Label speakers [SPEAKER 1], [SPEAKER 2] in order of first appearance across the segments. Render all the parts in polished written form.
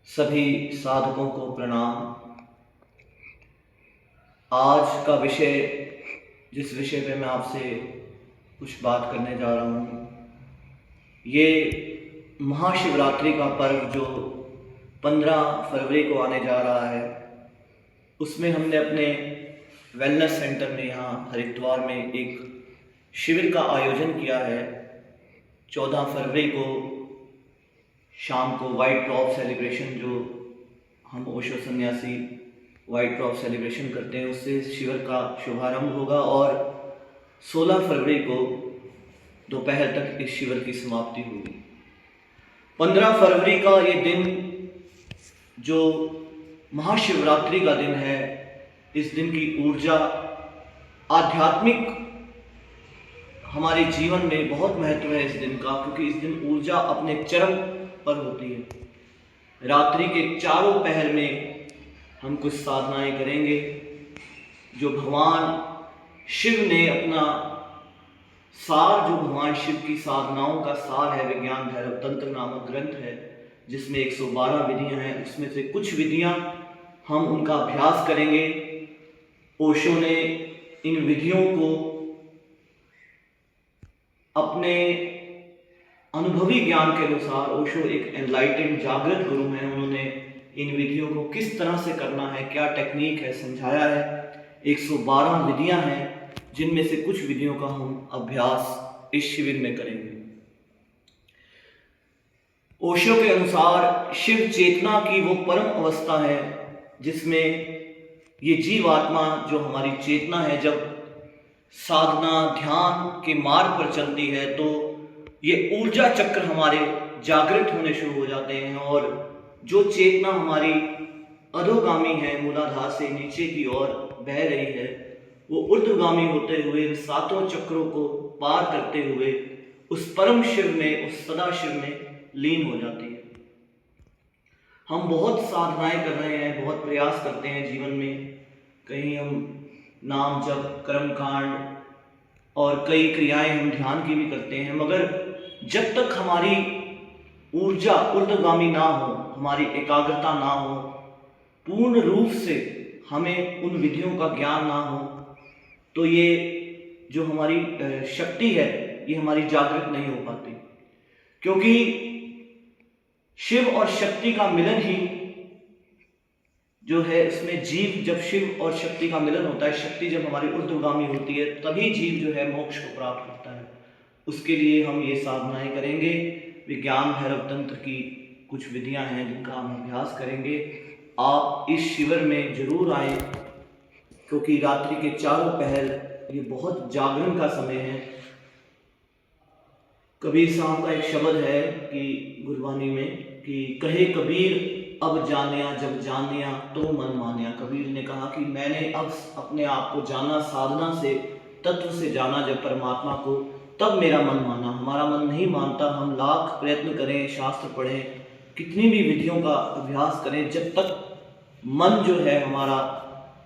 [SPEAKER 1] सभी साधकों को प्रणाम। आज का विषय, जिस विषय पे मैं आपसे कुछ बात करने जा रहा हूँ, ये महाशिवरात्रि का पर्व जो 15 फरवरी को आने जा रहा है, उसमें हमने अपने वेलनेस सेंटर में यहाँ हरिद्वार में एक शिविर का आयोजन किया है। 14 फरवरी को शाम को वाइट ड्रॉप सेलिब्रेशन, जो हम ओशो सन्यासी वाइट ड्रॉप सेलिब्रेशन करते हैं, उससे शिविर का शुभारंभ होगा और 16 फरवरी को दोपहर तक इस शिविर की समाप्ति होगी। 15 फरवरी का ये दिन जो महाशिवरात्रि का दिन है, इस दिन की ऊर्जा आध्यात्मिक हमारे जीवन में बहुत महत्व है इस दिन का, क्योंकि इस दिन ऊर्जा अपने चरम पर होती है। रात्रि के चारों पहर में हम कुछ साधनाएं करेंगे जो भगवान शिव ने अपना सार, जो भगवान शिव की साधनाओं का सार है, विज्ञान भैरव तंत्र नामक ग्रंथ है, जिसमें 112 विधियां हैं। उसमें से कुछ विधियां हम उनका अभ्यास करेंगे। ओशो ने इन विधियों को अपने अनुभवी ज्ञान के अनुसार, ओशो एक एनलाइटेंड जागृत गुरु हैं, उन्होंने इन विधियों को किस तरह से करना है, क्या टेक्निक है, समझाया है। 112 विधियां हैं, जिनमें से कुछ विधियों का हम अभ्यास इस शिविर में करेंगे। ओशो के अनुसार शिव चेतना की वो परम अवस्था है जिसमें ये जीवात्मा, जो हमारी चेतना है, जब साधना ध्यान के मार्ग पर चलती है तो ये ऊर्जा चक्र हमारे जागृत होने शुरू हो जाते हैं, और जो चेतना हमारी अधोगामी है, मूलाधार से नीचे की ओर बह रही है, वो ऊर्ध्वगामी होते हुए सातों चक्रों को पार करते हुए उस परम शिव में, उस सदा शिव में लीन हो जाती है। हम बहुत साधनाएं कर रहे हैं, बहुत प्रयास करते हैं जीवन में। कहीं हम नाम जप, कर्म कांड और कई क्रियाएं हम ध्यान की भी करते हैं, मगर जब तक हमारी ऊर्जा ऊर्ध्वगामी ना हो, हमारी एकाग्रता ना हो, पूर्ण रूप से हमें उन विधियों का ज्ञान ना हो, तो ये जो हमारी शक्ति है, ये हमारी जागृत नहीं हो पाती। क्योंकि शिव और शक्ति का मिलन ही जो है, इसमें जीव, जब शिव और शक्ति का मिलन होता है, शक्ति जब हमारी ऊर्ध्वगामी होती है, तभी जीव जो है मोक्ष को प्राप्त करता है। उसके लिए हम ये साधनाएं करेंगे। विज्ञान भैरव तंत्र की कुछ विधियां हैं जिनका हम अभ्यास करेंगे। आप इस शिविर में जरूर आए, क्योंकि रात्रि के चारों पहर ये बहुत जागरण का समय है। कबीर साहब का एक शब्द है कि गुरबानी में, कि कहे कबीर अब जानिया जब जानिया तो मन मानिया। कबीर ने कहा कि मैंने अब अपने आप को जाना, साधना से, तत्व से जाना जब परमात्मा को, तब मेरा मन माना। हमारा मन नहीं मानता, हम लाख प्रयत्न करें, शास्त्र पढ़ें, कितनी भी विधियों का अभ्यास करें, जब तक मन जो है हमारा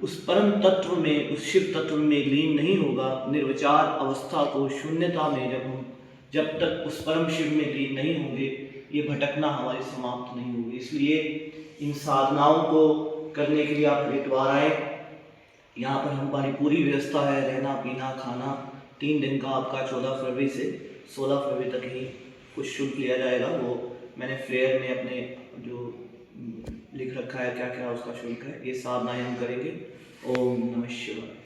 [SPEAKER 1] उस परम तत्व में, उस शिव तत्व में लीन नहीं होगा, निर्विचार अवस्था को, शून्यता में जब तक उस परम शिव में लीन नहीं होंगे, ये भटकना हमारी समाप्त नहीं होगी। इसलिए इन साधनाओं को करने के लिए आप हरिद्वार आए। यहाँ पर हमारी पूरी व्यवस्था है, रहना पीना खाना। 3 दिन का आपका 14 फरवरी से 16 फरवरी तक ही कुछ शुल्क लिया जाएगा। वो मैंने फ्लेयर में अपने जो लिख रखा है क्या क्या उसका शुल्क है। ये साधनाएं हम करेंगे। ओम नमः शिवाय।